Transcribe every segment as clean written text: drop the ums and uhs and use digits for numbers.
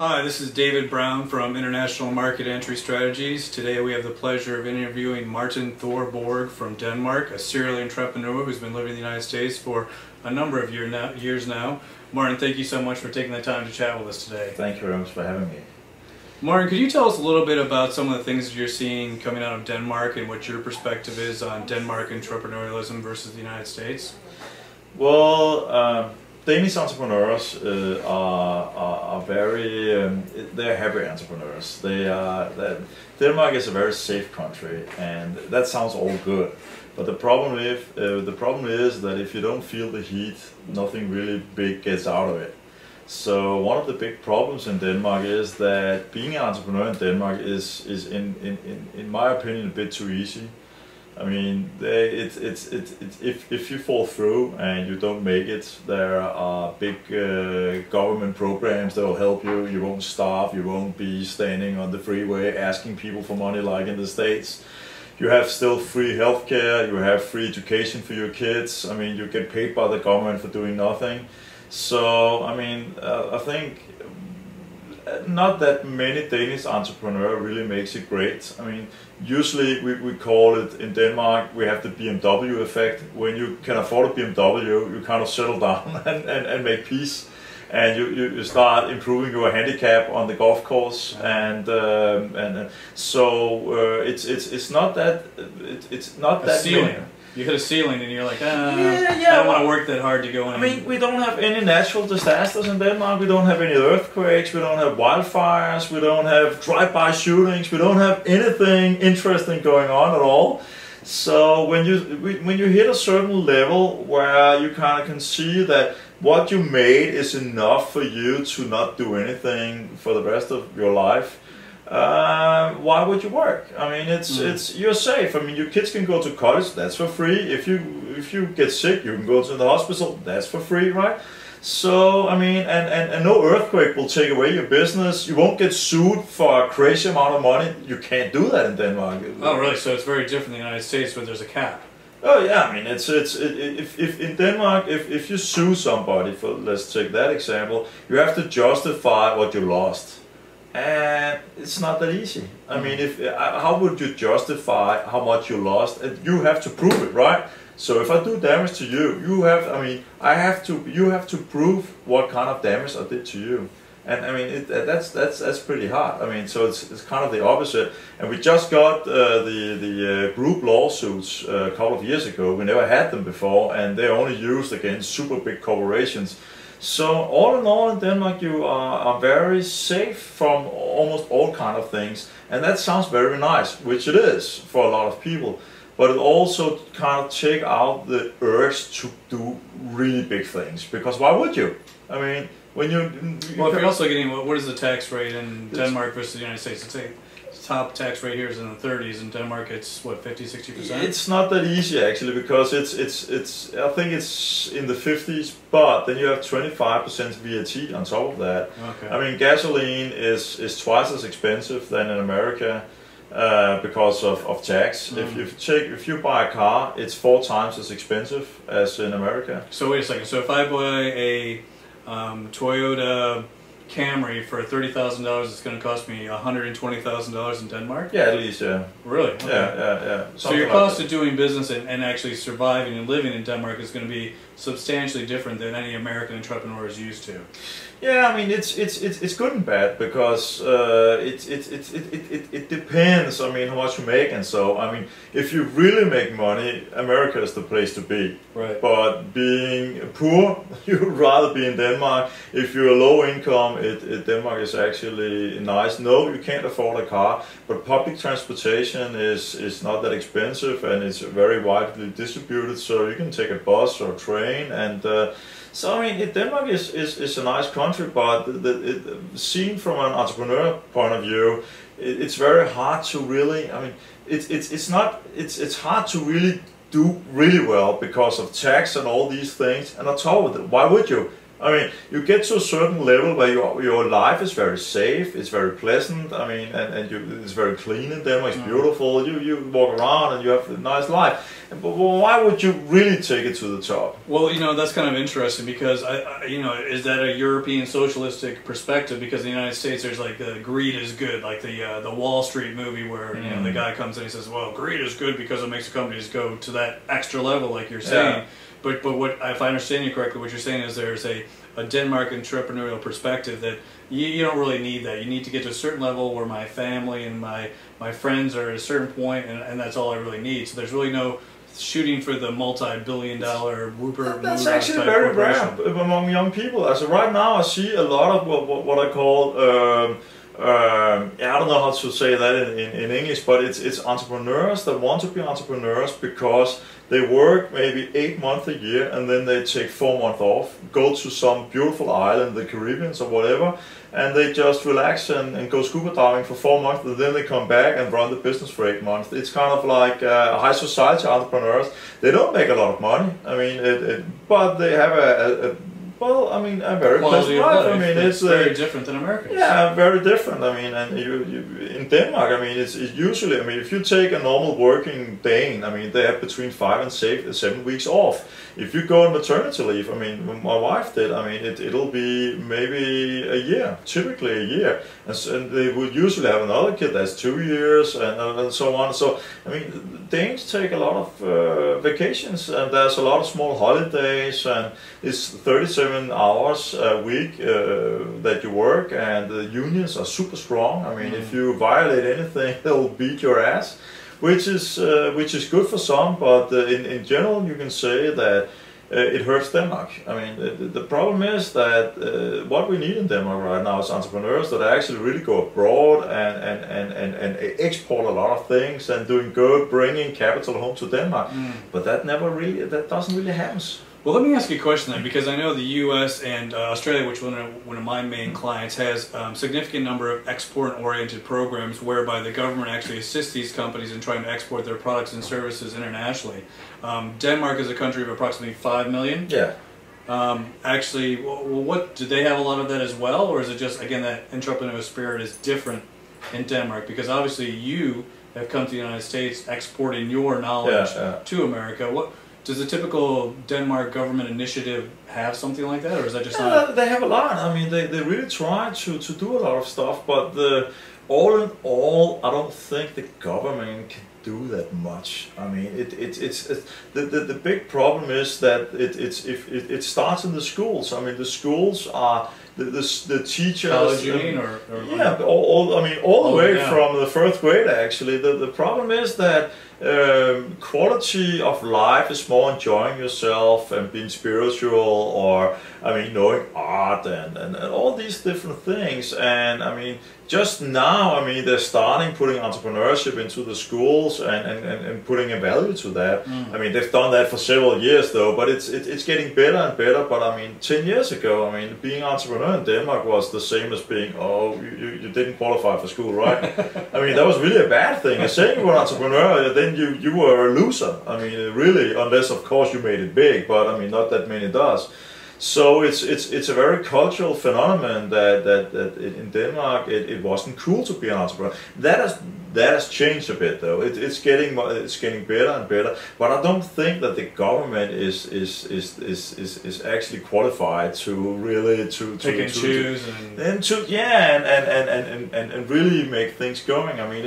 Hi, this is David Brown from International Market Entry Strategies. Today we have the pleasure of interviewing Martin Thorborg from Denmark, a serial entrepreneur who's been living in the United States for a number of years now. Martin, thank you so much for taking the time to chat with us today. Thank you very much for having me. Martin, could you tell us a little bit about some of the things that you're seeing coming out of Denmark and what your perspective is on Denmark entrepreneurialism versus the United States? Well, Danish entrepreneurs are very, they're happy entrepreneurs. Denmark is a very safe country, and that sounds all good. But the problem is that if you don't feel the heat, nothing really big gets out of it. So one of the big problems in Denmark is that being an entrepreneur in Denmark is in my opinion, a bit too easy. I mean, if you fall through and you don't make it, there are big government programs that will help you. You won't starve, you won't be standing on the freeway asking people for money like in the States. You have still free healthcare, you have free education for your kids. I mean, you get paid by the government for doing nothing. So, I mean, I think not that many Danish entrepreneurs really makes it great. I mean, usually we call it in Denmark, we have the BMW effect. When you can afford a BMW, you kind of settle down and make peace. And you start improving your handicap on the golf course, and so it's not that ceiling. many. You hit a ceiling and you're like, yeah, I don't want to work that hard to go in. I mean, we don't have any natural disasters in Denmark. We don't have any earthquakes. We don't have wildfires. We don't have drive-by shootings. We don't have anything interesting going on at all. So when you hit a certain level where you kind of can see that what you made is enough for you to not do anything for the rest of your life, why would you work? I mean, you're safe. I mean, your kids can go to college, that's for free. If you get sick, you can go to the hospital, that's for free, right? So, I mean, and no earthquake will take away your business. You won't get sued for a crazy amount of money. You can't do that in Denmark. Oh, really? So it's very different in the United States where there's a cap. Oh yeah, I mean, if in Denmark, if you sue somebody for, let's take that example, you have to justify what you lost. And it's not that easy. I mean, how would you justify how much you lost? And you have to prove it, right? So if I do damage to you, you have to prove what kind of damage I did to you. And I mean, that's pretty hard. I mean, so it's kind of the opposite. And we just got the group lawsuits a couple of years ago. We never had them before, and they're only used against super big corporations. So all in all, in Denmark, you are very safe from almost all kind of things, and that sounds very nice, which it is for a lot of people. But it also kind of take out the urge to do really big things, because why would you? I mean, when well, if you're also getting, what is the tax rate in Denmark versus the United States? It's a top tax rate here is in the 30s. In Denmark, it's what, 50–60%? It's not that easy actually, because I think it's in the 50s, but then you have 25% VAT on top of that. Okay. I mean, gasoline is twice as expensive than in America because of tax. If you buy a car, it's 4 times as expensive as in America. So wait a second. So if I buy a Toyota Camry for $30,000, it's going to cost me $120,000 in Denmark? Yeah, at least, yeah. Really? Okay. Yeah. So your cost of doing business and actually surviving and living in Denmark is going to be substantially different than any American entrepreneur is used to. Yeah, I mean, it's good and bad, because it depends. I mean, how much you make, and so I mean, if you really make money, America is the place to be. Right. But being poor, you'd rather be in Denmark. If you're low income, Denmark is actually nice. No, you can't afford a car, but public transportation is not that expensive, and it's very widely distributed. So you can take a bus or a train, and so I mean, Denmark is a nice country, but seen from an entrepreneur point of view, it's very hard to really. I mean, it's hard to really do really well because of tax and all these things. And on top of it, why would you? I mean, you get to a certain level where your life is very safe, it's very pleasant, I mean, and it's very clean in Denmark, it's beautiful, you walk around and you have a nice life. But why would you really take it to the top? Well, you know, that's kind of interesting because, you know, is that a European socialistic perspective? Because in the United States there's like the greed is good, like the Wall Street movie where, you know, the guy comes in and he says, well, greed is good because it makes the companies go to that extra level, like you're saying. Yeah. But what, if I understand you correctly, what you're saying is there's a Denmark entrepreneurial perspective that you don't really need that. You need to get to a certain level where my family and my friends are at a certain point, and that's all I really need. So there's really no shooting for the multi-billion-dollar Rupert. That's actually very rare among young people. As of right now, I see a lot of what I call I don't know how to say that in English, but it's entrepreneurs that want to be entrepreneurs because they work maybe 8 months a year and then they take 4 months off, go to some beautiful island, the Caribbean or whatever, and they just relax and go scuba diving for 4 months, and then they come back and run the business for 8 months. It's kind of like high society entrepreneurs. They don't make a lot of money, I mean, but they have a very pleasant life. I mean, it's very different than America. Yeah, very different. I mean, and in Denmark, I mean, it's usually, I mean, if you take a normal working Dane, I mean, they have between 5 and 7 weeks off. If you go on maternity leave, I mean, when my wife did, I mean, it'll be maybe a year, typically a year, and they would usually have another kid that's 2 years and so on. So, I mean, Danes take a lot of vacations, and there's a lot of small holidays, and it's 37 hours a week that you work, and the unions are super strong. I mean, if you violate anything, they'll beat your ass, which is good for some, but in general you can say that it hurts Denmark. I mean, the problem is that what we need in Denmark right now is entrepreneurs that actually really go abroad and export a lot of things and doing good, bringing capital home to Denmark. But that doesn't really happen. Well, let me ask you a question then, because I know the U.S. and Australia, which one of my main clients, has a significant number of export-oriented programs whereby the government actually assists these companies in trying to export their products and services internationally. Denmark is a country of approximately 5 million. Yeah. Actually, what do they have a lot of that as well, or is it just, again, that entrepreneurial spirit is different in Denmark? Because obviously you have come to the United States exporting your knowledge to America. Does the typical Denmark government initiative have something like that, or is that just not? They have a lot. I mean, they really try to do a lot of stuff, but all in all, I don't think the government can do that much. I mean, the big problem is that it starts in the schools. I mean, the schools are the teachers. College, you mean, or yeah, all the way from the 1st grade. Actually, the problem is that quality of life is more enjoying yourself and being spiritual, or I mean, knowing art and all these different things. And I mean, just now, I mean, they're starting putting entrepreneurship into the schools and putting a value to that. I mean, they've done that for several years though, but it's getting better and better. But I mean, 10 years ago, I mean, being an entrepreneur in Denmark was the same as being, you didn't qualify for school, right? I mean, that was really a bad thing. Saying you were an entrepreneur, then you were a loser. I mean, really, unless of course you made it big, but I mean, not that many does. So it's a very cultural phenomenon that in Denmark it wasn't cool to be an entrepreneur. That has changed a bit though. It's getting better and better. But I don't think that the government is actually qualified to really to pick and choose and really make things going. I mean,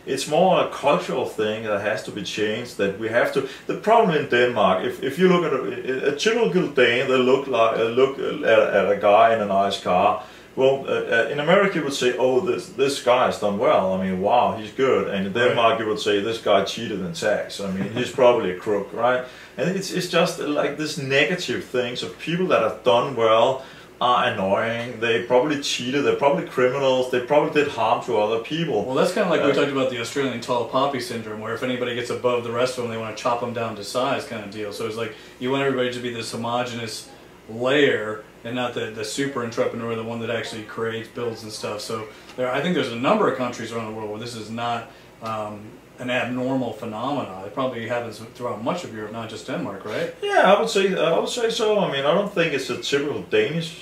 it's more a cultural thing that has to be changed. That we have to. The problem in Denmark, if you look at a typical Dane, they look at a guy in a nice car. Well, in America you would say, oh, this guy has done well. I mean, wow, he's good. And in Denmark you would say, this guy cheated in tax. I mean, he's probably a crook, right? And it's just like this negative things of people that have done well are annoying. They probably cheated. They're probably criminals. They probably did harm to other people. Well, that's kind of like we talked about the Australian tall poppy syndrome, where if anybody gets above the rest of them, they want to chop them down to size kind of deal. So it's like you want everybody to be this homogenous layer, and not the super entrepreneur, the one that actually creates, builds, and stuff. So I think there's a number of countries around the world where this is not an abnormal phenomenon. It probably happens throughout much of Europe, not just Denmark, right? Yeah, I would say so. I mean, I don't think it's a typical Danish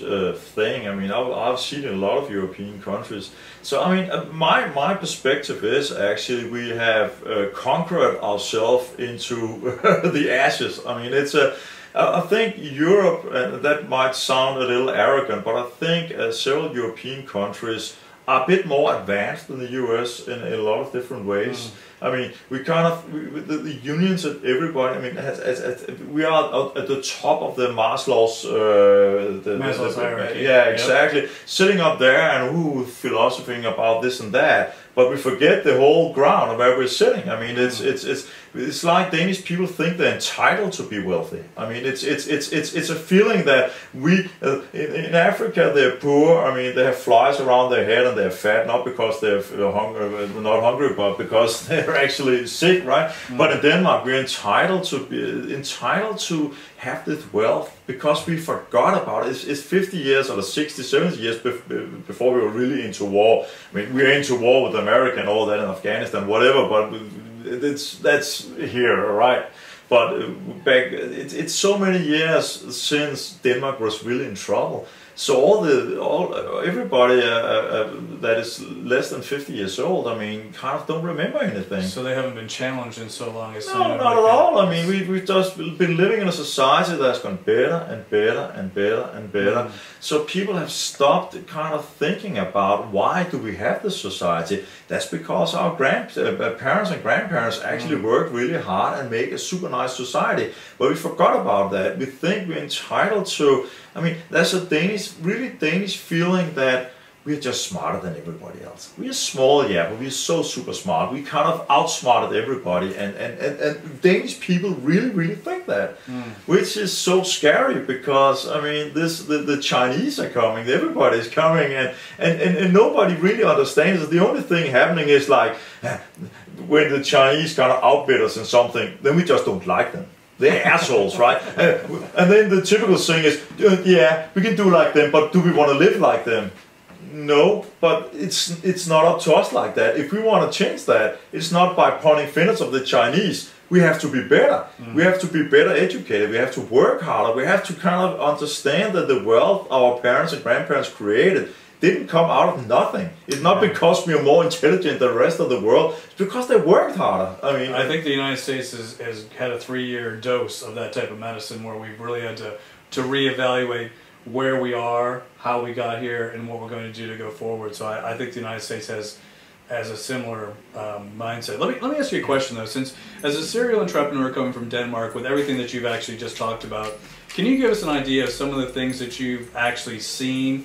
thing. I mean, I've seen it in a lot of European countries. So I mean, my perspective is actually we have conquered ourselves into the ashes. I mean, it's a. I think Europe, and that might sound a little arrogant, but I think several European countries are a bit more advanced than the US in a lot of different ways. I mean, we kind of, the unions and everybody, I mean, we are at the top of the Maslow's, Maslow's hierarchy. Yeah, exactly. Yep. Sitting up there and philosophing about this and that, but we forget the whole ground of where we're sitting. I mean, it's like Danish people think they're entitled to be wealthy. I mean, it's a feeling that we in Africa they're poor. I mean, they have flies around their head and they're fat, not because they're not hungry, but because they're actually sick, right? But in Denmark, we're entitled to have this wealth because we forgot about it. It's 50 years or 60, 70 years before we were really into war. I mean, we're into war with America and all that in Afghanistan, whatever, but that's here, right? But back, it's so many years since Denmark was really in trouble. So everybody that is less than 50 years old, I mean, kind of don't remember anything. So they haven't been challenged in so long. No, not at all. I mean, we've just been living in a society that's gone better and better and better and better. So people have stopped kind of thinking about why do we have this society. That's because our parents and grandparents actually worked really hard and make a super nice society. But we forgot about that. We think we're entitled to. I mean, there's a really Danish feeling that we're just smarter than everybody else. We are small, yeah, but we're so super smart. We kind of outsmarted everybody, and Danish people really think that, which is so scary because I mean, the Chinese are coming, everybody's coming, and nobody really understands it. The only thing happening is like when the Chinese kind of outbid us in something, then we just don't like them. They're assholes, right? And then the typical thing is, yeah, we can do like them, but do we want to live like them? No, but it's not up to us like that. If we want to change that, it's not by pointing fingers of the Chinese. We have to be better. We have to be better educated. We have to work harder. We have to kind of understand that the wealth our parents and grandparents created didn't come out of nothing. It's not because we are more intelligent than the rest of the world. It's because they worked harder. I mean, I think the United States has had a 3-year dose of that type of medicine where we've really had to reevaluate where we are, how we got here, and what we're going to do to go forward. So I think the United States has a similar mindset. Let me ask you a question though, since as a serial entrepreneur coming from Denmark, with everything that you've actually just talked about, can you give us an idea of some of the things that you've actually seen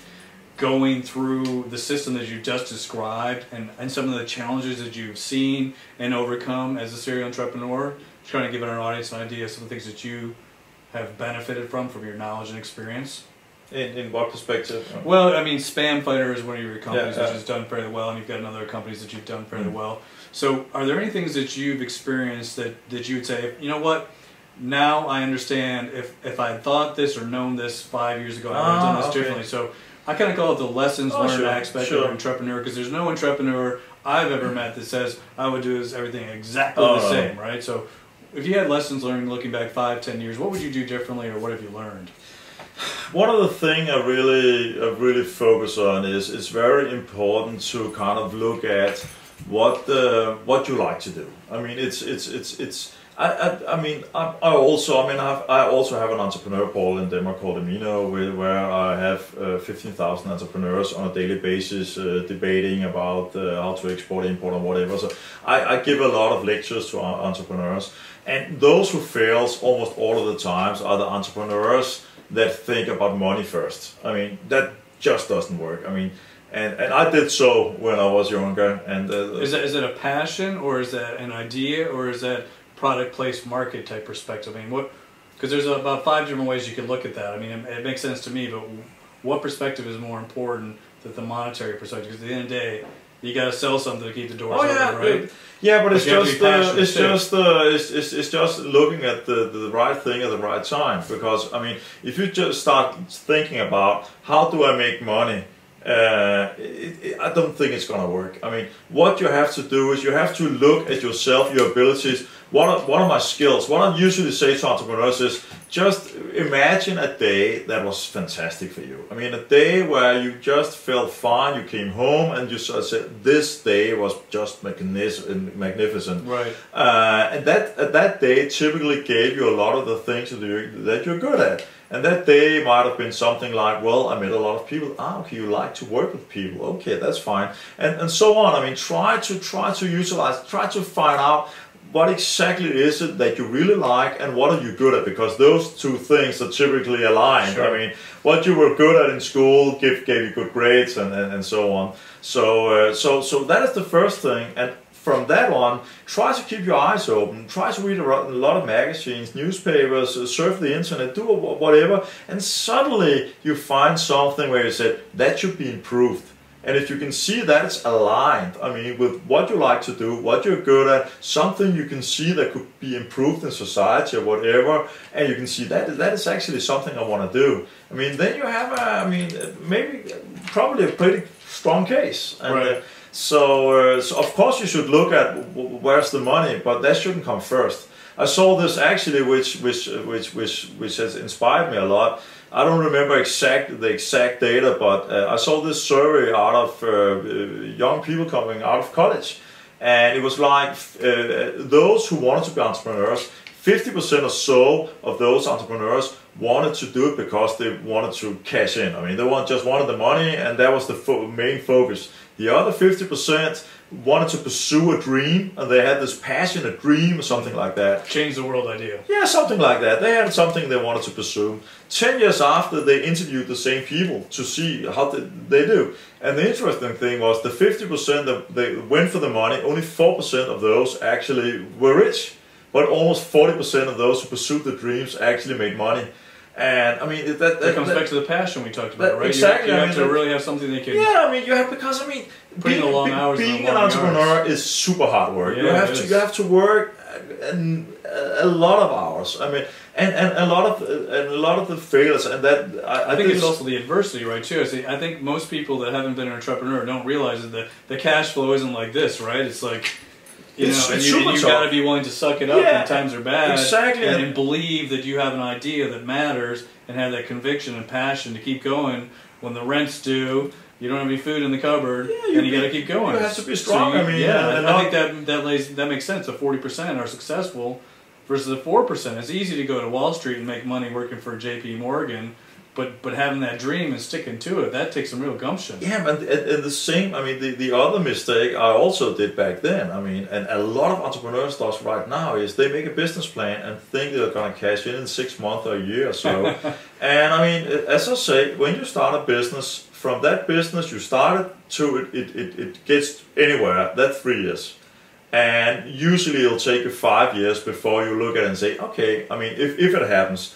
going through the system that you just described, and some of the challenges that you've seen and overcome as a serial entrepreneur? Just trying to give our audience an idea of some of the things that you have benefited from your knowledge and experience. In what perspective? Well, I mean, Spam Fighter is one of your companies which has done fairly well, and you've got other companies that you've done fairly well. So are there any things that you've experienced that you would say, you know what, now I understand if I had thought this or known this 5 years ago, I would have done this differently. So I kind of call it the lessons learned aspect of an entrepreneur, because there's no entrepreneur I've ever met that says I would do everything exactly the same, right? So if you had lessons learned looking back 5, 10 years, what would you do differently, or what have you learned? One of the things I really focus on is it's very important to kind of look at what you like to do. I mean, I also have an entrepreneur portal in Denmark called Amino, where I have 15,000 entrepreneurs on a daily basis debating about how to export, import, or whatever. So I give a lot of lectures to entrepreneurs, and those who fails almost all of the times are the entrepreneurs that think about money first. I mean, that just doesn't work. I mean, and I did so when I was younger. And is it a passion, or is that an idea, or is that product, place, market type perspective? I mean, because there's about 5 different ways you can look at that. I mean, it makes sense to me, but what perspective is more important than the monetary perspective? Because at the end of the day, you got to sell something to keep the doors Oh yeah, open, right? Yeah, but it's just looking at the right thing at the right time. Because I mean, if you just start thinking about how do I make money, I don't think it's gonna work. I mean, what you have to do is you have to look at yourself, your abilities. What are my skills? What I usually say to entrepreneurs is just imagine a day that was fantastic for you. I mean, a day where you just felt fine, you came home and you sort of said, this day was just magnificent. Right. And that day typically gave you a lot of the things that you're good at. And that day might have been something like, well, I met a lot of people. Ah, okay, you like to work with people. Okay, that's fine. And so on. I mean, try to utilize, try to find out what exactly is it that you really like and what are you good at, because those two things are typically aligned. Sure. I mean, what you were good at in school gave you good grades and so on. So that is the first thing. And from that on, try to keep your eyes open, try to read a lot of magazines, newspapers, surf the internet, do whatever, and suddenly you find something where you said, that should be improved. And if you can see that it's aligned, I mean, with what you like to do, what you're good at, something you can see that could be improved in society or whatever, and you can see that is actually something I want to do. I mean, then you have probably a pretty strong case. And, right. So of course you should look at where's the money, but that shouldn't come first. I saw this actually, which has inspired me a lot. I don't remember the exact data, but I saw this survey out of young people coming out of college, and it was like those who wanted to be entrepreneurs, 50% or so of those entrepreneurs wanted to do it because they wanted to cash in. I mean, they just wanted the money, and that was the main focus. The other 50% wanted to pursue a dream, and they had this passion, a dream, or something like that. Change the world idea. Yeah, something like that. They had something they wanted to pursue. 10 years after, they interviewed the same people to see how they do. And the interesting thing was the 50% that they went for the money, only 4% of those actually were rich. But almost 40% of those who pursued the dreams actually made money. And I mean, that comes back to the passion we talked about, right? Exactly. You have to really have something that can. Yeah, I mean, you have, because I mean, being an entrepreneur is super hard work. Yeah, you have to work a lot of hours. I mean, and a lot of the failures, and that I think it's also the adversity, right? Too. I think most people that haven't been an entrepreneur don't realize that the cash flow isn't like this, right? It's like. You got to be willing to suck it up when times are bad, exactly, and believe that you have an idea that matters, and have that conviction and passion to keep going when the rent's due. You don't have any food in the cupboard, and you got to keep going. You have to be strong. So I think that makes sense. The 40% are successful versus the 4%. It's easy to go to Wall Street and make money working for J.P. Morgan. But having that dream and sticking to it, that takes some real gumption. Yeah, and the same, I mean, the other mistake I also did back then, I mean, and a lot of entrepreneurs does right now, is they make a business plan and think they're going to cash in 6 months or a year or so. And I mean, as I say, when you start a business, from that business you started to it gets anywhere, that's 3 years. And usually it'll take you 5 years before you look at it and say, okay, I mean, if it happens,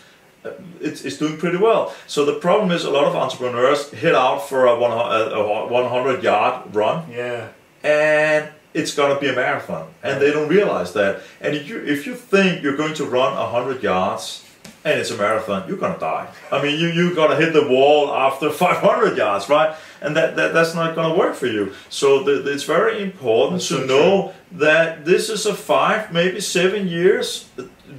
it's doing pretty well. So the problem is a lot of entrepreneurs hit out for a 100-yard run. Yeah. And it's going to be a marathon. And they don't realize that. And if you think you're going to run 100 yards and it's a marathon, you're going to die. I mean, you're going to hit the wall after 500 yards, right? And that's not going to work for you. So it's very important to know that this is a 5, maybe 7 years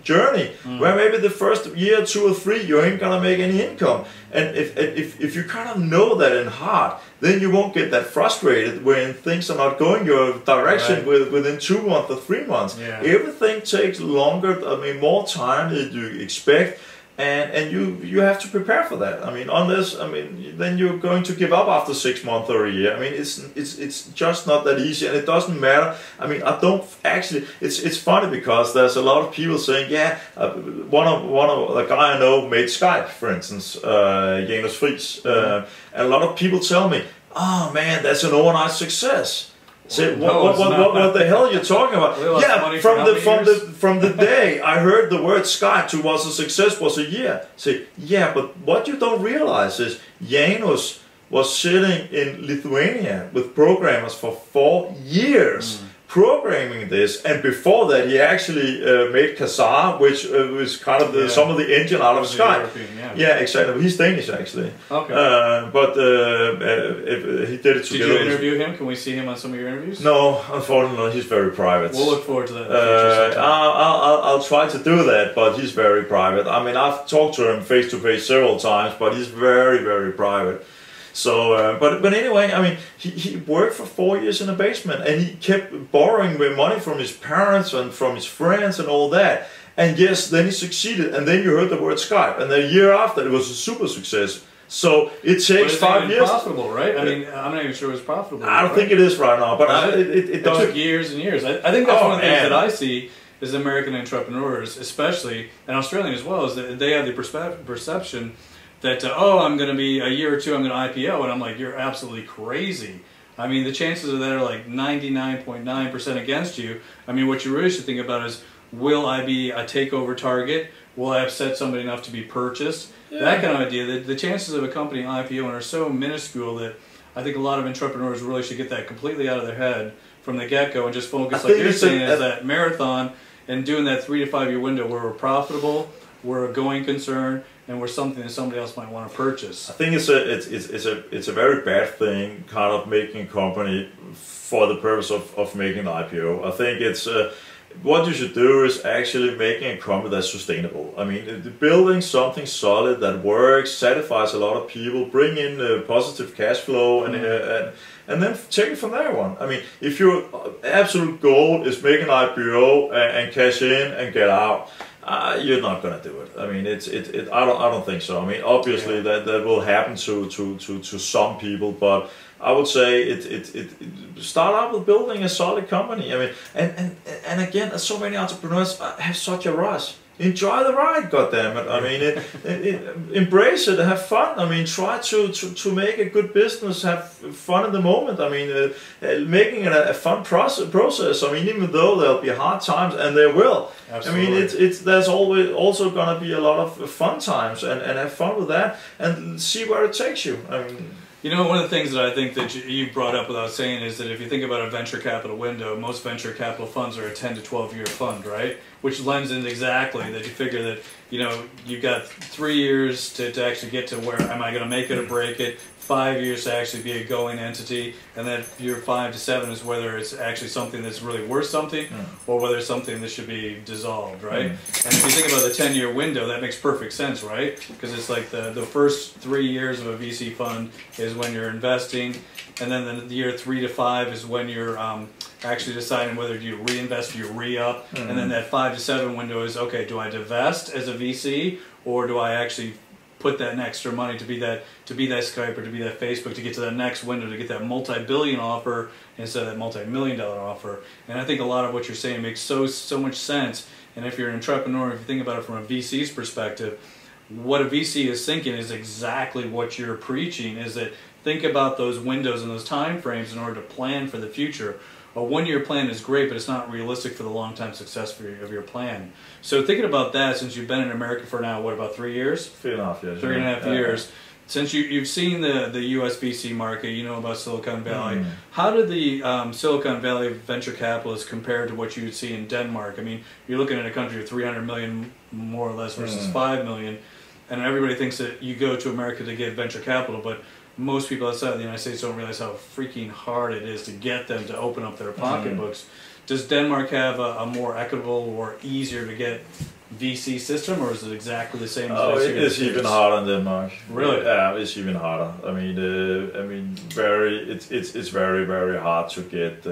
journey, where maybe the first year, 2 or 3, you ain't gonna make any income. And if you kind of know that in heart, then you won't get that frustrated when things are not going your direction within 2 months or 3 months. Yeah. Everything takes longer, I mean, more time than you expect. And you have to prepare for that. I mean, unless, I mean, then you're going to give up after 6 months or a year. I mean, it's just not that easy, and it doesn't matter. I mean, I don't actually. It's funny because there's a lot of people saying, yeah, one of the guy I know made Skype, for instance, Janus Friis, and a lot of people tell me, oh man, that's an overnight success. Say, what the hell are you talking about? Yeah, from the day I heard the word Skype was a success was a year. Say, yeah, but what you don't realize is Janus was sitting in Lithuania with programmers for 4 years. Programming this, and before that he actually made Kazaa, which was kind of some of the engine out of Skype. Yeah, exactly. He's Danish actually. Okay. But he did it together. Did you interview him? Can we see him on some of your interviews? No, unfortunately, he's very private. We'll look forward to that. I'll try to do that, but he's very private. I mean, I've talked to him face to face several times, but he's very, very private. So, but anyway, I mean, he worked for 4 years in a basement, and he kept borrowing money from his parents and from his friends and all that. And yes, then he succeeded, and then you heard the word Skype, and the year after it was a super success. So it takes 5 years. Profitable, right? I mean, I'm not even sure it was profitable. I don't think it is right now, but it took years and years. I think that's one of the things that I see is American entrepreneurs, especially, and Australian as well, is that they have the perception that, oh, I'm going to be a year or two, I'm going to IPO, and I'm like, you're absolutely crazy. I mean, the chances of that are like 99.9% against you. I mean, what you really should think about is, will I be a takeover target? Will I upset somebody enough to be purchased? Yeah. That kind of idea. The chances of a company IPOing are so minuscule that I think a lot of entrepreneurs really should get that completely out of their head from the get-go and just focus, like you're saying, is that marathon and doing that 3 to 5 year window where we're profitable, we're a going concern, and we're something that somebody else might want to purchase. I think it's a very bad thing, kind of making a company for the purpose of making an IPO. I think it's what you should do is actually making a company that's sustainable. I mean, building something solid that works, satisfies a lot of people, bring in positive cash flow, and then take it from there on. I mean, if your absolute goal is make an IPO and cash in and get out, you're not gonna do it. I mean, I don't think so. I mean, obviously that will happen to some people, but I would say it start out with building a solid company. I mean, and again, so many entrepreneurs have such a rush. Enjoy the ride, goddammit. I mean, embrace it, have fun. I mean, try to make a good business, have fun in the moment. I mean, making it a fun process. I mean, even though there'll be hard times, and there will. Absolutely. I mean, there's always also gonna be a lot of fun times, and have fun with that, and see where it takes you. I mean. You know, one of the things that I think that you brought up without saying is that if you think about a venture capital window, most venture capital funds are a 10 to 12 year fund, right? Which lends in exactly that you figure that, you know, you've got 3 years to actually get to where am I going to make it or break it, 5 years to actually be a going entity, and then year 5 to 7 is whether it's actually something that's really worth something or whether it's something that should be dissolved, right? And if you think about the 10-year window, that makes perfect sense, right? Because it's like the first 3 years of a VC fund is when you're investing, and then the year 3 to 5 is when you're actually deciding whether you reinvest or you re-up, and then that 5 to 7 window is, okay, do I divest as a VC, or do I actually put that extra money to be that Skype or to be that Facebook to get to that next window, to get that multi-billion offer instead of that multi-million-dollar offer. And I think a lot of what you're saying makes so much sense. And if you're an entrepreneur, if you think about it from a VC's perspective, what a VC is thinking is exactly what you're preaching, is that think about those windows and those time frames in order to plan for the future. A 1 year plan is great, but it's not realistic for the long-time success of your plan. So thinking about that, since you've been in America for now, what, about 3 years? 3.5 years. 3.5 years. Since you've seen the US VC market, you know about Silicon Valley. How did the Silicon Valley venture capitalists compare to what you would see in Denmark? I mean, you're looking at a country of 300 million, more or less, versus 5 million. And everybody thinks that you go to America to get venture capital, but most people outside of the United States don't realize how freaking hard it is to get them to open up their pocketbooks. Does Denmark have a more equitable or easier to get VC system, or is it exactly the same? Oh, it is even harder in Denmark. Really? Yeah, it's even harder. I mean, it's very hard to get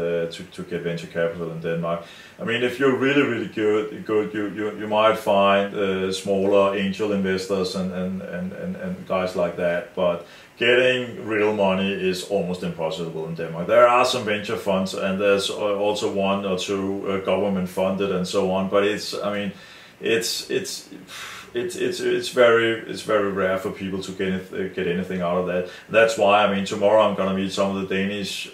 venture capital in Denmark. I mean, if you're really good, you might find smaller angel investors and guys like that, but getting real money is almost impossible in Denmark. There are some venture funds, and there's also 1 or 2 government funded and so on. But it's very rare for people to get anything out of that. That's why, I mean, tomorrow I'm gonna meet some of the Danish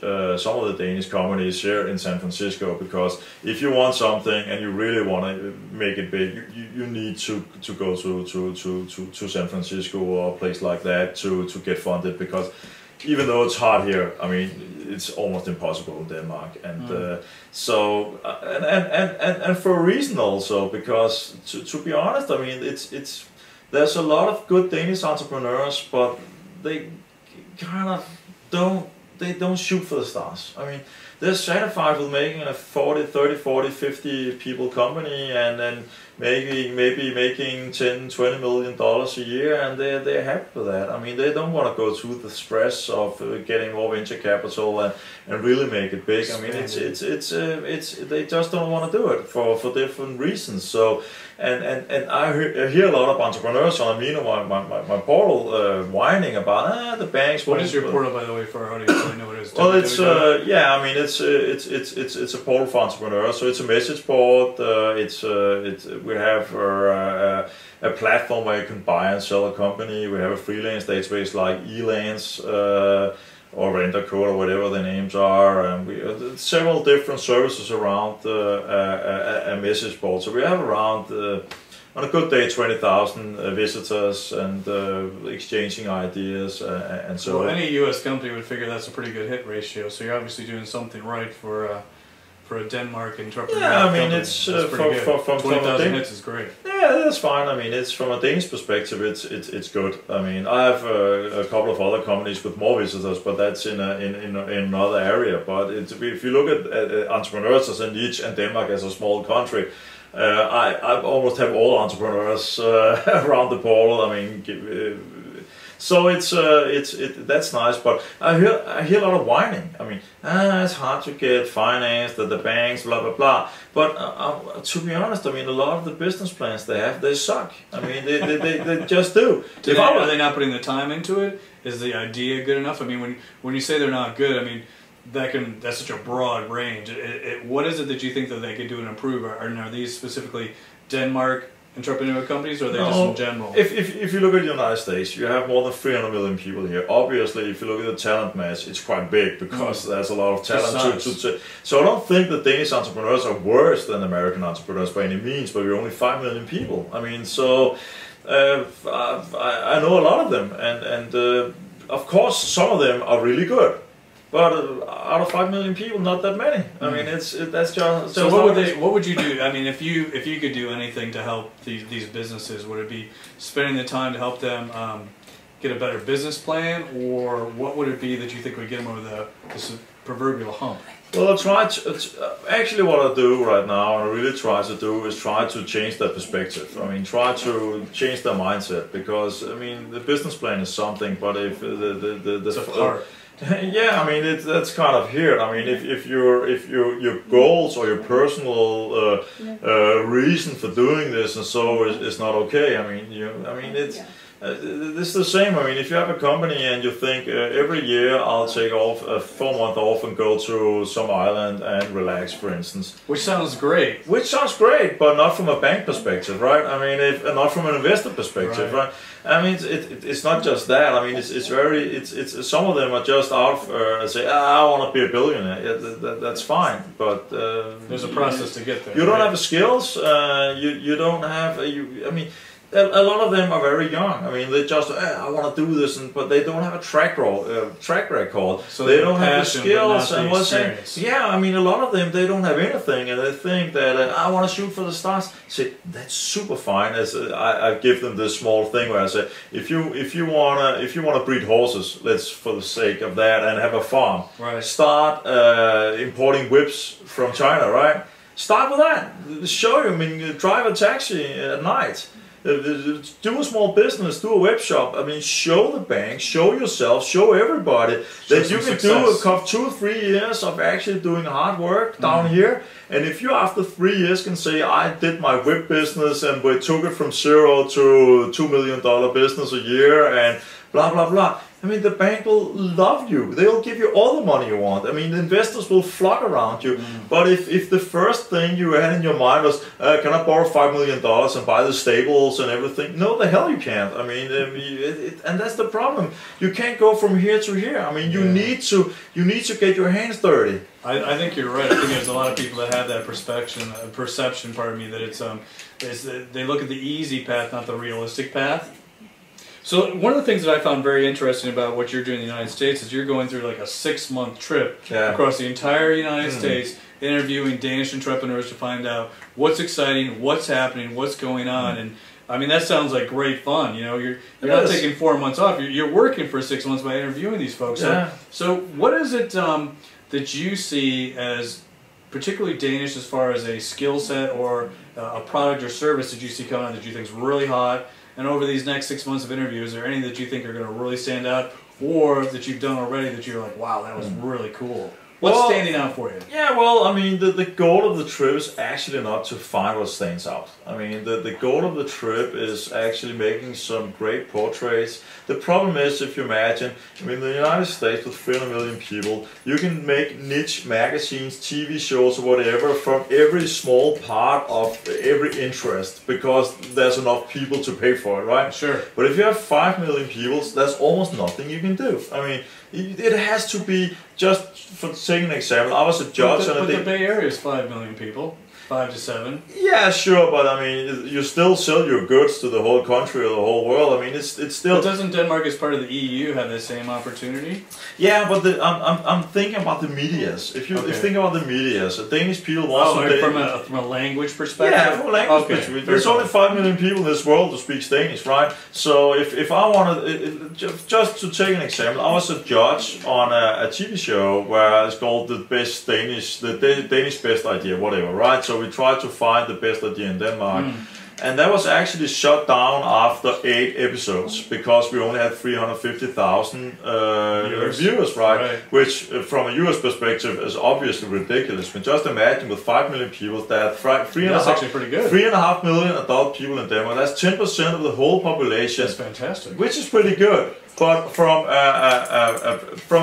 companies here in San Francisco, because if you want something and you really want to make it big, you need to go to San Francisco or a place like that to get funded, because even though it's hot here, I mean, it's almost impossible in Denmark, and and for a reason also, because to be honest, I mean, there's a lot of good Danish entrepreneurs, but they kind of don't shoot for the stars. I mean, they're satisfied with making a 30, 40, 50 people company, and then maybe making 10, 20 million dollars a year, and they're happy with that. I mean, they don't want to go through the stress of getting more venture capital and really make it big. I mean, they just don't want to do it for different reasons. So, and I hear a lot of entrepreneurs on my portal whining about the banks. What is your portal, by the way, for our audience? So I know what it is. Well, it's I mean, it's a portal for entrepreneurs. So it's a message board. We have a platform where you can buy and sell a company. We have a freelance database like Elance or Render Code or whatever the names are, and we several different services around a message board. So we have around on a good day 20,000 visitors and exchanging ideas and so on. Well, any U.S. company would figure that's a pretty good hit ratio. So you're obviously doing something right for a Denmark entrepreneur. Yeah, I mean, it's from 20,000 hits is great. Yeah, that's fine. I mean, it's from a Danish perspective, it's good. I mean, I have a couple of other companies with more visitors, but that's in another area. But if you look at entrepreneurs as a niche and Denmark as a small country, I almost have all entrepreneurs around the portal. I mean, so that's nice, but I hear a lot of whining. I mean, it's hard to get financed at the banks, blah blah blah. But to be honest, I mean, a lot of the business plans they suck. I mean, they just do. Are they not putting the time into it? Is the idea good enough? I mean, when you say they're not good, I mean, that's such a broad range. What is it that you think that they could do and improve? Are these specifically Denmark entrepreneurial companies, or are they just in general? If you look at the United States, you have more than 300 million people here. Obviously, if you look at the talent mass, it's quite big because there's a lot of talent. So I don't think the Danish entrepreneurs are worse than American entrepreneurs by any means, but we're only 5 million people. I mean, so I know a lot of them, and of course some of them are really good. But out of 5 million people, not that many. I mean, that's just. So what would you do? I mean, if you could do anything to help these businesses, would it be spending the time to help them get a better business plan, or what would it be that you think would get them over this proverbial hump? Well, actually what I do right now, and I really try to do, is try to change their perspective. I mean, try to change their mindset, because I mean, the business plan is something, but if it's a part. Yeah, I mean, that's kind of here. I mean, if your goals or your personal reason for doing this and so is not okay. I mean, it's the same. I mean, if you have a company and you think every year I'll take off a 4-month off and go to some island and relax, for instance. Which sounds great. Which sounds great, but not from a bank perspective, right? I mean, not from an investor perspective, right? I mean, it's not just that. I mean, it's some of them are just out say, I want to be a billionaire. Yeah, that's fine, but there's a process to get there. You don't have the skills. You don't have. I mean, a lot of them are very young. I mean, they just I want to do this, but they don't have a track record. So they don't have the skills and what's experience. Yeah, I mean, a lot of them, they don't have anything, and they think that I want to shoot for the stars. See, that's super fine. As I give them this small thing where I say, if you wanna breed horses, let's, for the sake of that, and have a farm, right, start importing whips from China, right? Start with that. Show you. I mean, drive a taxi at night. Do a small business, do a web shop. I mean, show the bank, show yourself, show everybody that you can do 2 or 3 years of actually doing hard work down here. And if you after 3 years can say, I did my web business and we took it from 0 to $2 million business a year and blah, blah, blah. I mean, the bank will love you. They'll give you all the money you want. I mean, the investors will flock around you. But if the first thing you had in your mind was, can I borrow $5 million and buy the stables and everything? No, the hell you can't. I mean, and that's the problem. You can't go from here to here. I mean, you need to get your hands dirty. I think you're right. I think there's a lot of people that have that perception, pardon me, that it's they look at the easy path, not the realistic path. So one of the things that I found very interesting about what you're doing in the United States is you're going through like a 6-month trip across the entire United States, interviewing Danish entrepreneurs to find out what's exciting, what's happening, what's going on, and I mean that sounds like great fun. You know, you're not taking 4 months off. You're working for 6 months by interviewing these folks. So what is it that you see as particularly Danish as far as a skill set or a product or service that you see coming out that you think is really hot? And over these next 6 months of interviews, is there any that you think are going to really stand out, or that you've done already that you're like, wow, that was really cool? What's standing out for you? Yeah, well, I mean, the goal of the trip is actually not to find what stands out. I mean, the goal of the trip is actually making some great portraits. The problem is, if you imagine, I mean, the United States with 300 million people, you can make niche magazines, TV shows, or whatever from every small part of every interest, because there's enough people to pay for it, right? Sure. But if you have 5 million people, there's almost nothing you can do. I mean, it has to be, just for taking an example, I was a judge but the Bay Area is 5 million people, 5 to 7. Yeah, sure, but I mean, you still sell your goods to the whole country or the whole world. I mean, it's still. But doesn't Denmark, as part of the EU, have the same opportunity? Yeah, but I'm thinking about the medias. If you think about the medias, the Danish people want from a language perspective. Yeah, from a language perspective. There's only 5 million people in this world who speak Danish, right? So if I wanted, just to take an example, I was a judge on a TV show where it's called the Danish best idea, whatever, right? So we tried to find the best idea in Denmark. And that was actually shut down after 8 episodes because we only had 350,000 viewers, right? Which, from a US perspective, is obviously ridiculous. But just imagine with 5 million people, that 3.5 million adult people in Denmark. That's 10% of the whole population. That's fantastic. Which is pretty good. But from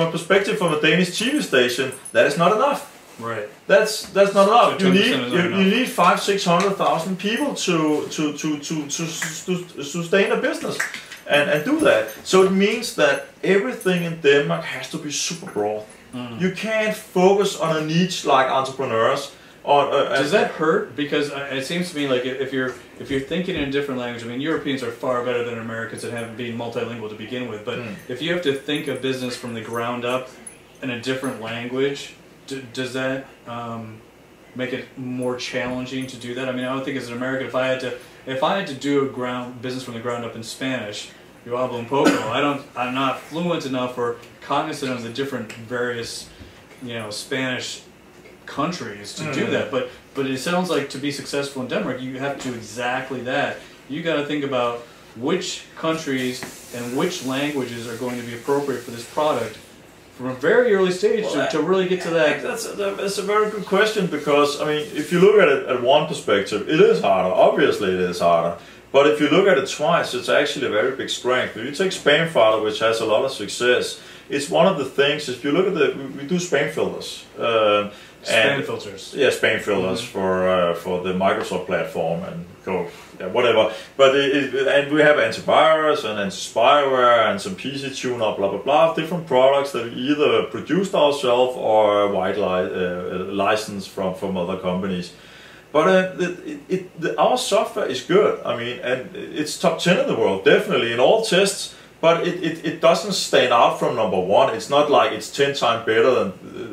a perspective from a Danish TV station, that is not enough. Right. That's not enough. So you need 500,000-600,000 people to sustain a business and do that. So it means that everything in Denmark has to be super broad. You can't focus on a niche like entrepreneurs. Does that hurt? Because it seems to me like if you're thinking in a different language, I mean, Europeans are far better than Americans at having being multilingual to begin with. But if you have to think a business from the ground up in a different language, does that make it more challenging to do that? I mean, I would think as an American, if I had to do a business from the ground up in Spanish, yo hablo un poco, I'm not fluent enough or cognizant of the different various, Spanish countries to do that. But it sounds like to be successful in Denmark, you have to do exactly that. You got to think about which countries and which languages are going to be appropriate for this product from a very early stage to really get to that. That's a very good question, because I mean, if you look at it at one perspective, it is harder. Obviously, it is harder. But if you look at it twice, it's actually a very big strength. If you take Spam Filter, which has a lot of success, it's one of the things. If you look at we do spam filters. Spam filters. Yeah, spam filters for the Microsoft platform and whatever. But and we have antivirus and anti-spyware and some PC tuner, blah blah blah, different products that we either produced ourselves or white license from other companies. But our software is good. I mean, and it's top 10 in the world, definitely in all tests. But it doesn't stand out from number one. It's not like it's 10 times better than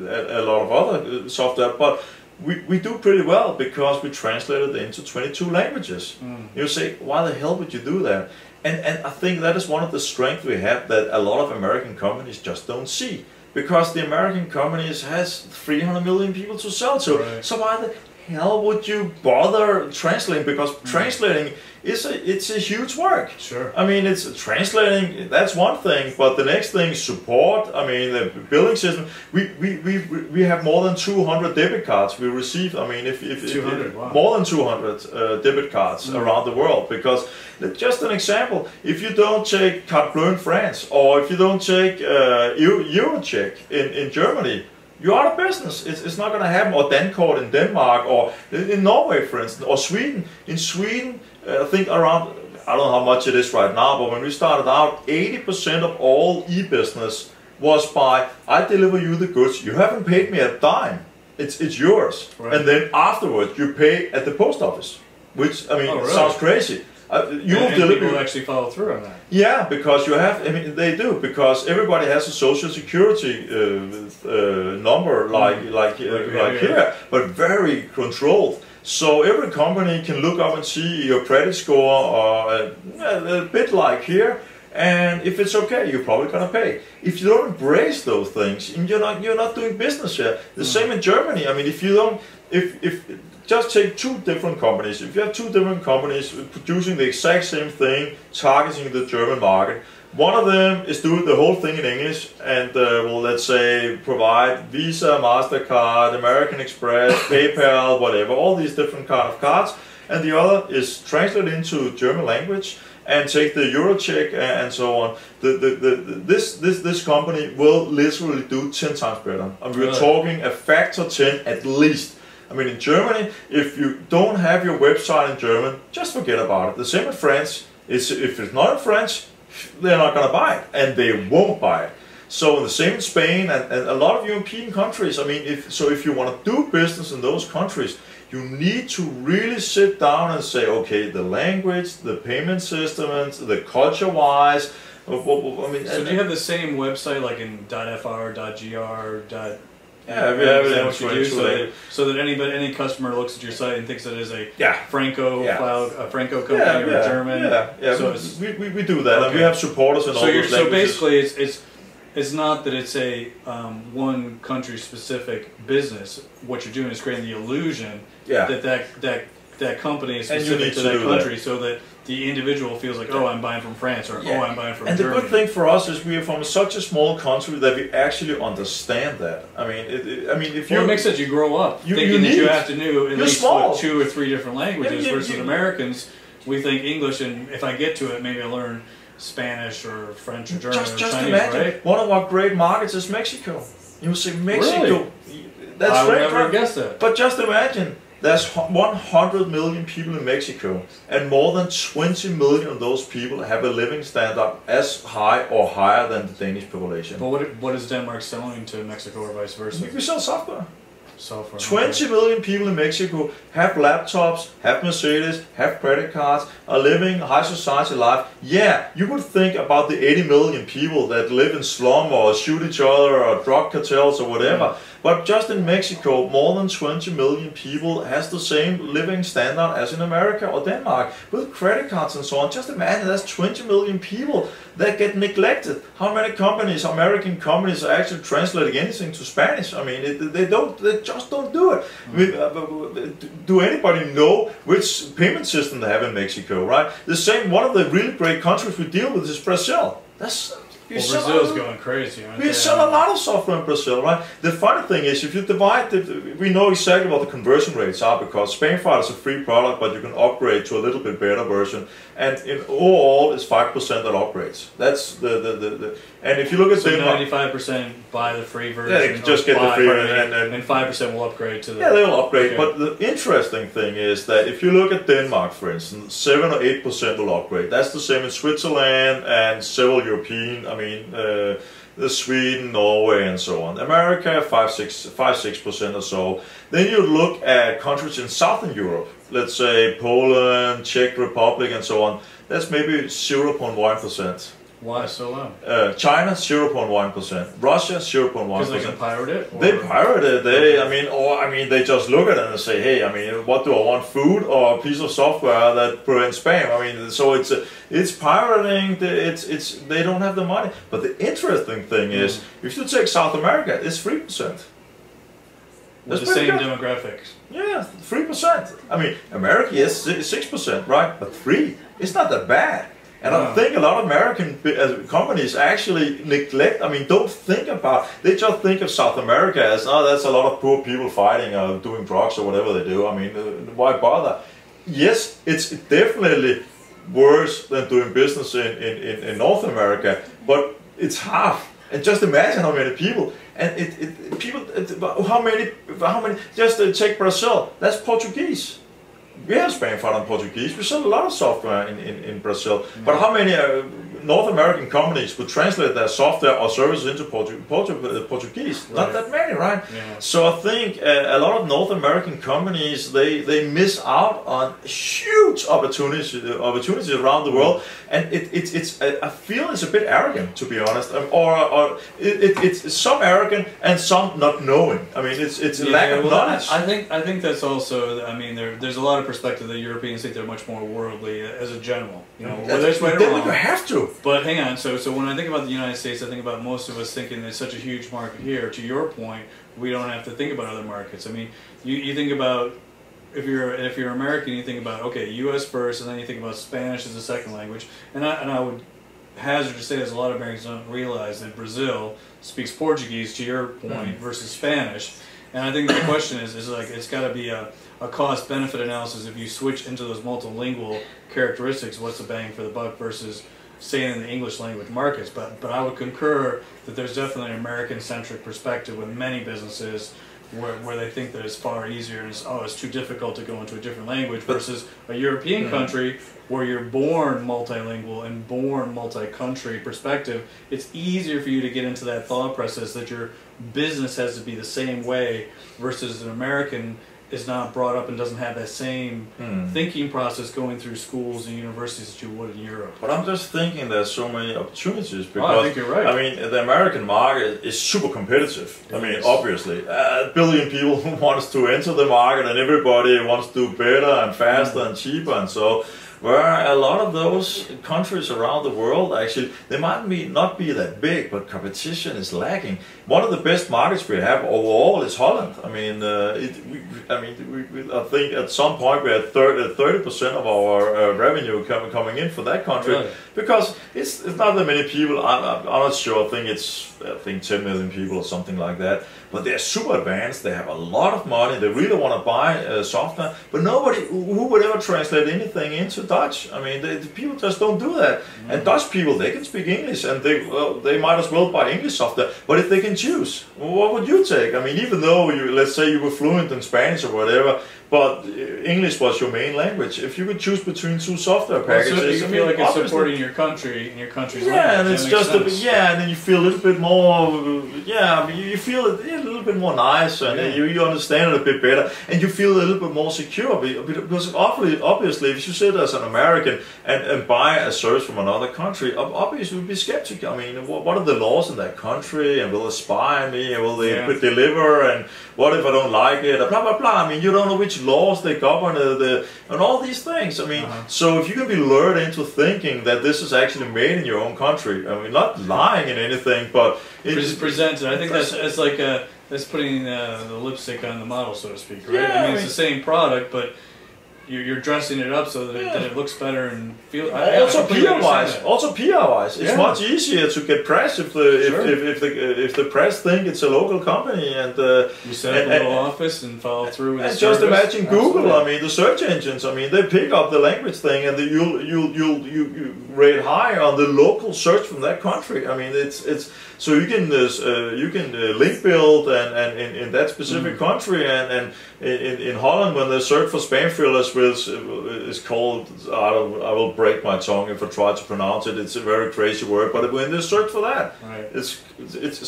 a lot of other software. But we do pretty well because we translated it into 22 languages. You say, why the hell would you do that? And I think that is one of the strengths we have that a lot of American companies just don't see. Because the American companies has 300 million people to sell to. Right. So why the hell would you bother translating? Because translating it's a huge work. Sure. I mean, it's translating, that's one thing, but the next thing is support. I mean, the billing system. We have more than 200 debit cards we receive. I mean, if 200, wow. More than 200 debit cards around the world. Because just an example, if you don't take Carte Bleue in France, or if you don't take Eurocheck in Germany, you're out of business. It's not going to happen. Or Dankort in Denmark, or in Norway, for instance, or Sweden. In Sweden, I think around, I don't know how much it is right now, but when we started out, 80% of all e-business was by, I deliver you the goods, you haven't paid me a dime, it's yours. Right. And then afterwards, you pay at the post office, which, I mean, sounds crazy. People actually follow through on that. Yeah, because you have, I mean, they do, because everybody has a social security number like here, but very controlled. So every company can look up and see your credit score, or a bit like here. And if it's okay, you're probably gonna pay. If you don't embrace those things, you're not doing business here. The same in Germany. I mean, if you don't, if just take two different companies. If you have two different companies producing the exact same thing, targeting the German market, one of them is doing the whole thing in English and will, let's say, provide Visa, MasterCard, American Express, PayPal, whatever, all these different kind of cards, and the other is translated into German language and take the euro check and so on. This company will literally do 10 times better. And we're talking a factor 10 at least. I mean, in Germany, if you don't have your website in German, just forget about it. The same in France. If it's not in French, they're not going to buy it, and they won't buy it. So the same in Spain and a lot of European countries. I mean, if you want to do business in those countries, you need to really sit down and say, okay, the language, the payment systems, the culture-wise. I mean, so do you have the same website like in .fr, .gr, Yeah, we have it so that any customer looks at your site and thinks that it is a Franco cloud, a Franco company or a German. So we do that, and we have supporters in all those languages. So basically, it's not that it's a one country specific business. What you're doing is creating the illusion that company is specific to that country, so that the individual feels like, oh, I'm buying from France, or oh, I'm buying from Germany. And the good thing for us is we are from such a small country that we actually understand that. I mean, if you it makes sense. You grow up thinking that you have to know at least 2 or 3 different languages, versus Americans, we think English, and if I get to it, maybe I learn Spanish or French or German or Chinese, imagine, right? One of our great markets is Mexico. You say Mexico. Really? That's I would never guess that. But just imagine. There's 100 million people in Mexico, and more than 20 million of those people have a living standard as high or higher than the Danish population. But what is Denmark selling to Mexico or vice versa? We sell software. 20 million people in Mexico have laptops, have Mercedes, have credit cards, are living a high society life. Yeah, you would think about the 80 million people that live in slum or shoot each other or drug cartels or whatever. But just in Mexico, more than 20 million people has the same living standard as in America or Denmark, with credit cards and so on. Just imagine that's 20 million people that get neglected. How many companies, American companies, are actually translating anything to Spanish? I mean, they just don't do it. Do anybody know which payment system they have in Mexico, right? The same, one of the really great countries we deal with is Brazil. Brazil's going crazy. We sell a lot of software in Brazil, right? The funny thing is, if you divide, we know exactly what the conversion rates are, because Spamfire is a free product, but you can upgrade to a little bit better version. And in overall, it's 5% that upgrades. That's and if you look at Denmark, 95% buy the free version. Yeah, they just get the free version, and 5% will upgrade to the. Yeah, they will upgrade. Okay. But the interesting thing is that if you look at Denmark, for instance, 7 or 8% will upgrade. That's the same in Switzerland and several European. I mean, Sweden, Norway, and so on. America, 5-6% or so. Then you look at countries in Southern Europe. Let's say Poland, Czech Republic, and so on. That's maybe 0.1%. Why so low? China, 0.1%. Russia, 0.1%. Because they can pirate it? They pirate it. They just look at it and say, hey, I mean, what do I want? Food or a piece of software that prevents spam? I mean, so it's pirating. They don't have the money. But the interesting thing is, if you take South America, it's 3%. With the same demographics. Yeah, 3%. I mean, America is 6%, right? But 3%. It's not that bad. And I think a lot of American companies actually neglect, don't think about, they just think of South America as, oh, that's a lot of poor people fighting or doing drugs or whatever they do. I mean, why bother? Yes, it's definitely worse than doing business in North America, but it's half. And just imagine how many people, and how many, just take Brazil, that's Portuguese. We have Spamfire in Portuguese. We sell a lot of software in Brazil. But how many North American companies would translate their software or services into Portuguese. Right. Not that many, right? Yeah. So I think a lot of North American companies, they miss out on huge opportunities around the world, and I feel it's a bit arrogant, to be honest, or it's some arrogant and some not knowing. I mean, it's a lack of knowledge. I think that's also. I mean, there's a lot of perspective that Europeans think they're much more worldly as a general. You know, whether it's right or wrong. You have to. But hang on. So when I think about the United States, I think about most of us thinking there's such a huge market here. To your point, we don't have to think about other markets. I mean, you think about. If you're American, you think about, okay, U.S. first, and then you think about Spanish as a second language. And I would hazard to say that a lot of Americans don't realize that Brazil speaks Portuguese, to your point, versus Spanish. And I think the question is like, it's got to be a cost-benefit analysis. If you switch into those multilingual characteristics, what's the bang for the buck versus staying in the English language markets? But I would concur that there's definitely an American-centric perspective with many businesses where they think that it's far easier and it's too difficult to go into a different language, versus a European country where you're born multilingual and born multi-country perspective. It's easier for you to get into that thought process that your business has to be the same way, versus an American is not brought up and doesn't have that same thinking process going through schools and universities that you would in Europe. But I'm just thinking there's so many opportunities because I think you're right. I mean, the American market is super competitive. I mean, obviously, a billion people wants to enter the market, and everybody wants to do better and faster and cheaper, and so. Where a lot of those countries around the world, actually, they might not be that big, but competition is lacking. One of the best markets we have overall is Holland. I mean, I think at some point we had 30% of our revenue coming in for that country, really? Because it's not that many people. I'm not sure. I think 10 million people or something like that. But they're super advanced, they have a lot of money, they really want to buy software, but nobody who would ever translate anything into Dutch. I mean, the people just don't do that. And Dutch people, they can speak English, and they might as well buy English software. But if they can choose, what would you take? I mean, even though let's say you were fluent in Spanish or whatever, but English was your main language. If you could choose between two software packages, so you feel like it's supporting your country and your country's language. Yeah, and it's just and then you feel a little bit more. You feel a little bit more nice, and you understand it a bit better, and you feel a little bit more secure. Because obviously, if you sit as an American and buy a service from another country, obviously you'll be skeptical. I mean, what are the laws in that country, and will they spy on me, and will they deliver, and what if I don't like it, blah blah blah. I mean, you don't know which laws they govern and all these things. I mean, so if you can be lured into thinking that this is actually made in your own country, I mean, not lying in anything, but it's presented. I think that's like that's putting the lipstick on the model, so to speak, right? Yeah, I mean, it's the same product, but you're dressing it up so that it looks better and feels. Also PR-wise, it's much easier to get press if the press think it's a local company, and you set up a little office and follow through with the service. Just imagine Google. I mean, the search engines. I mean, they pick up the language thing, and you rate high on the local search from that country. I mean, it's so you can link build and in that specific country, and in Holland when they search for spam fillers, is called, I will break my tongue if I try to pronounce it. It's a very crazy word, but when they search for that, it's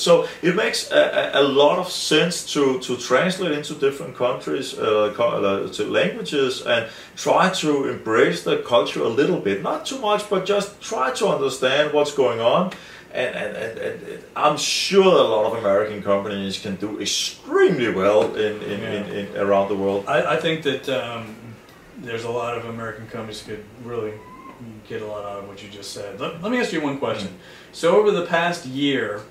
so it makes a lot of sense to translate into different countries, to languages, and try to embrace the culture a little bit. Not too much, but just try to understand what's going on. And I'm sure a lot of American companies can do extremely well in around the world. I think that there's a lot of American companies could really get a lot out of what you just said. Let me ask you one question. So over the past year,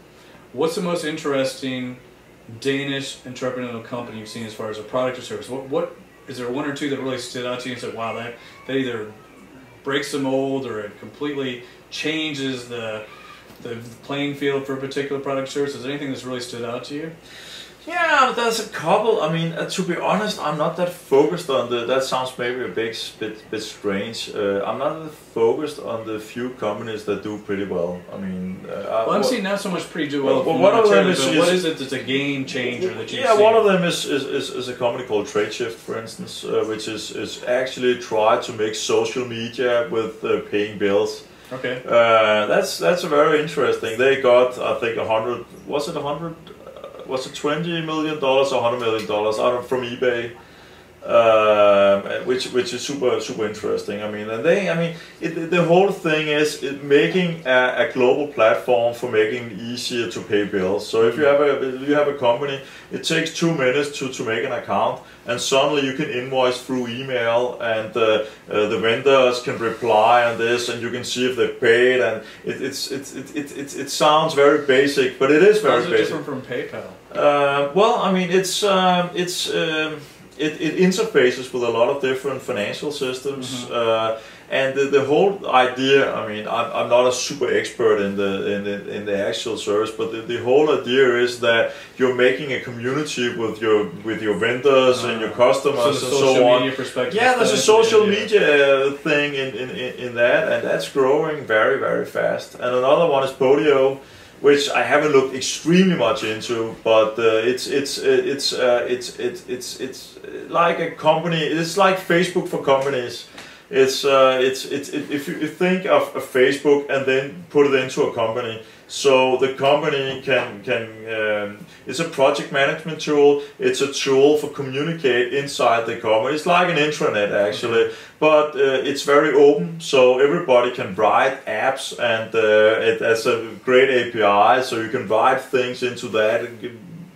what's the most interesting Danish entrepreneurial company you've seen as far as a product or service? What is there one or two that really stood out to you and said, wow, that either breaks the mold or it completely changes the playing field for a particular product or service? Is there anything that's really stood out to you? Yeah, there's a couple. I mean, to be honest, I'm not that focused on that sounds maybe a bit strange. I'm not that focused on the few companies that do pretty well. I mean, I'm seeing not so much pretty well. One of them what is it that's a game changer that you see? Yeah, one of them is a company called TradeShift, for instance, which is actually try to make social media with paying bills. Okay. That's a very interesting. They got, I think, 100. Was it 100? Was it $20 million or $100 million from eBay? Which is super interesting. I mean, the whole thing is making a global platform for making it easier to pay bills. So if you have a company, it takes 2 minutes to make an account, and suddenly you can invoice through email, and the vendors can reply on this, and you can see if they paid. And it sounds very basic, but it is very basic. Different from PayPal? Well, I mean, it interfaces with a lot of different financial systems, and the whole idea. I mean, I'm not a super expert in the actual service, but the whole idea is that you're making a community with your vendors and your customers, so and so on. Media perspective. Yeah, there's a social media thing in that, and that's growing very fast. And another one is Podio, which I haven't looked extremely much into, but it's like a company. It's like Facebook for companies. If you think of a Facebook and then put it into a company, so the company can it's a project management tool. It's a tool for communicate inside the company. It's like an intranet actually, but it's very open, so everybody can write apps, and it has a great API, so you can write things into that.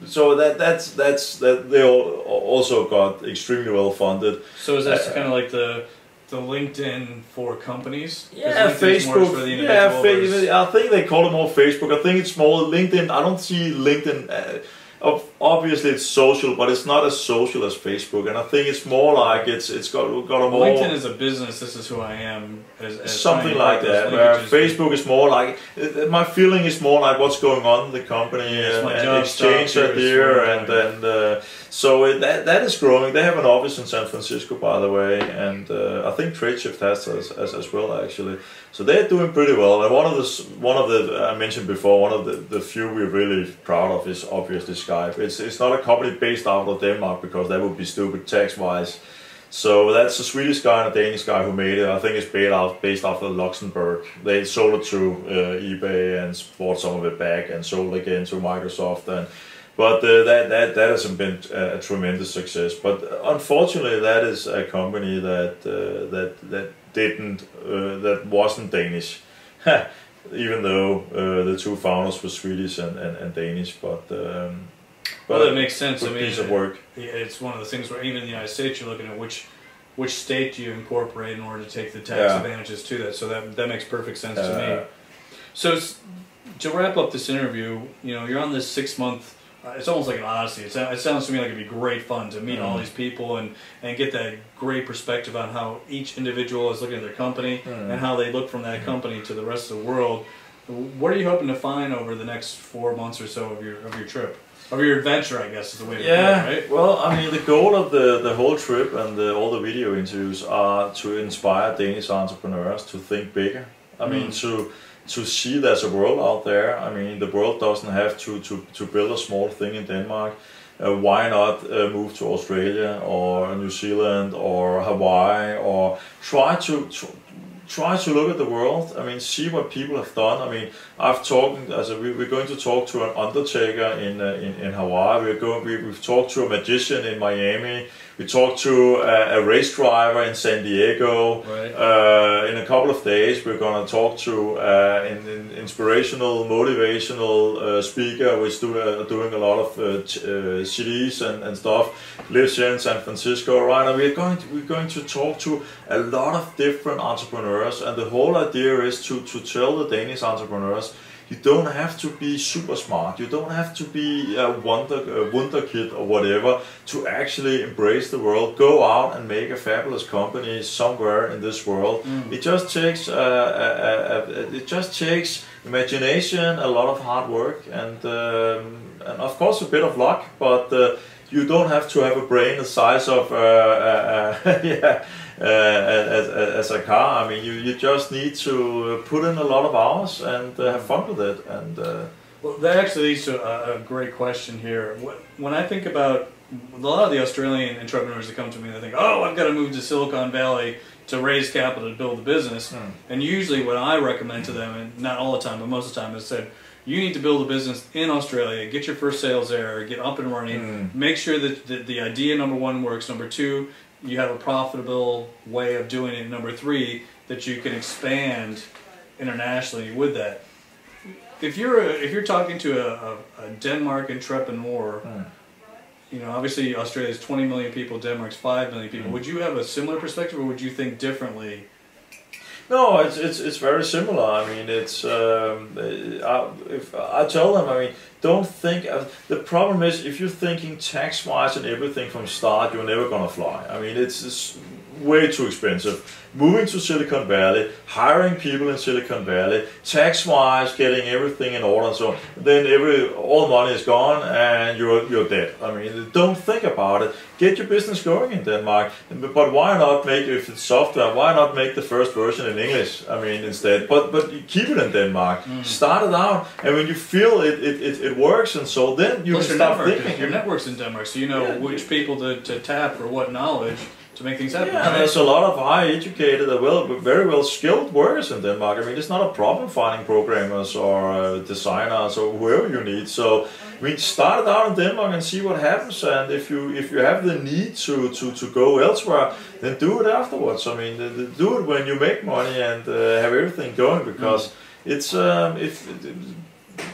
So that's they also got extremely well funded. So is that kind of like the LinkedIn for companies? Yeah, Facebook. For the I think they call it more Facebook. I think it's more LinkedIn. I don't see LinkedIn. Obviously, it's social, but it's not as social as Facebook. And I think it's more like it's got a more. LinkedIn is a business. This is who I am. As something like that. Where Facebook is more like, my feeling is more like what's going on in the company, and exchange idea, and then. So that is growing. They have an office in San Francisco, by the way, and I think Tradeshift has as well actually. So they're doing pretty well. And one of the I mentioned before, one of the few we're really proud of is obviously Skype. It's not a company based out of Denmark, because that would be stupid tax-wise. So that's a Swedish guy and a Danish guy who made it. I think it's based out of Luxembourg. They sold it to eBay and bought some of it back and sold again to Microsoft. But that hasn't been a tremendous success. But unfortunately, that is a company that wasn't Danish, even though the two founders were Swedish and Danish. But that makes sense. I mean, piece of work. It's one of the things where even in the United States, you're looking at which state do you incorporate in order to take the tax advantages to that. So that makes perfect sense to me. So to wrap up this interview, you're on this 6-month. It's almost like an odyssey. It sounds to me like it'd be great fun to meet all these people and get that great perspective on how each individual is looking at their company and how they look from that company to the rest of the world. What are you hoping to find over the next 4 months or so of your trip? Of your adventure, I guess, is the way to put it, right? Well, I mean, the goal of the whole trip and all the video interviews are to inspire Danish entrepreneurs to think bigger. I mean, to see there's a world out there. I mean, the world doesn't have to build a small thing in Denmark. Why not move to Australia or New Zealand or Hawaii, or try to look at the world. I mean, see what people have done. I mean, we're going to talk to an undertaker in Hawaii. We've talked to a magician in Miami. We talked to a race driver in San Diego. Right. In a couple of days, we're going to talk to an inspirational, motivational speaker who's doing a lot of CDs and stuff. Lives here in San Francisco, right? And we're going to talk to a lot of different entrepreneurs, and the whole idea is to tell the Danish entrepreneurs, you don't have to be super smart, you don't have to be a wonder kid or whatever to actually embrace the world. Go out and make a fabulous company somewhere in this world. It just takes imagination, a lot of hard work, and of course a bit of luck, but you don't have to have a brain the size of as a car. I mean, you just need to put in a lot of hours and have fun with it. And well, that actually leads to a great question here. When I think about a lot of the Australian entrepreneurs that come to me, they think, "Oh, I've got to move to Silicon Valley. to raise capital to build the business. And usually what I recommend to them, and not all the time, but most of the time, is said, you need to build a business in Australia, get your first sales there, get up and running, make sure that the idea, number one, works, number two, you have a profitable way of doing it, number three, that you can expand internationally with that. If you're talking to a Denmark entrepreneur, you know, obviously Australia's 20 million people, Denmark's 5 million people. Would you have a similar perspective, or would you think differently? No, it's very similar. I mean, it's if I tell them, I mean, don't think. The problem is, if you're thinking tax-wise and everything from start, you're never gonna fly. I mean, it's way too expensive. Moving to Silicon Valley, hiring people in Silicon Valley, tax-wise, getting everything in order, and so on. Then all money is gone and you're dead. I mean, don't think about it. Get your business going in Denmark. But why not make, if it's software, why not make the first version in English? I mean, instead. But keep it in Denmark. Start it out, and when you feel it works, and so then you can start thinking. Your network's in Denmark, so you know which people to tap for what knowledge to make things happen. Yeah, right? There's a lot of high educated, very well skilled workers in Denmark. I mean, it's not a problem finding programmers or designers or whoever you need. So, I mean, start it out in Denmark and see what happens. And if you have the need to go elsewhere, then do it afterwards. I mean, do it when you make money and have everything going, because it's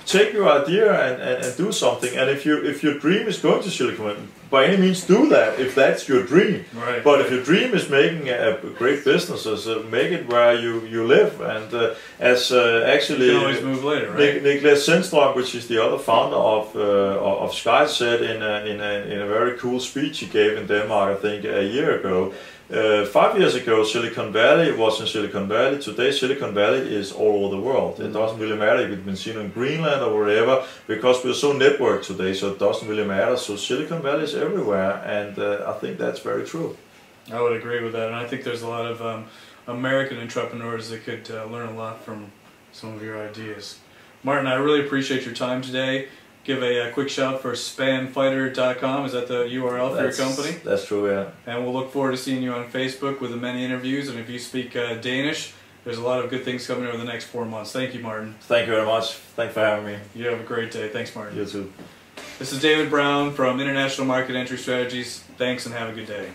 take your idea and do something. And if your dream is going to Silicon Valley, by any means do that, if that's your dream. Right. But if your dream is making a great business, make it where you live. And actually, you can always move later, right? Niklas Sundström, which is the other founder of Sky, said in a very cool speech he gave in Denmark, I think a year ago. 5 years ago, Silicon Valley was in Silicon Valley. Today, Silicon Valley is all over the world. It doesn't really matter if it's been seen in Greenland or wherever, because we're so networked today, so it doesn't really matter. So Silicon Valley is everywhere, and I think that's very true. I would agree with that, and I think there's a lot of American entrepreneurs that could learn a lot from some of your ideas. Martin, I really appreciate your time today. Give a quick shout for spanfighter.com. Is that the URL for your company? That's true, yeah. And we'll look forward to seeing you on Facebook with the many interviews. And if you speak Danish, there's a lot of good things coming over the next 4 months. Thank you, Martin. Thank you very much. Thanks for having me. You have a great day. Thanks, Martin. You too. This is David Brown from International Market Entry Strategies. Thanks and have a good day.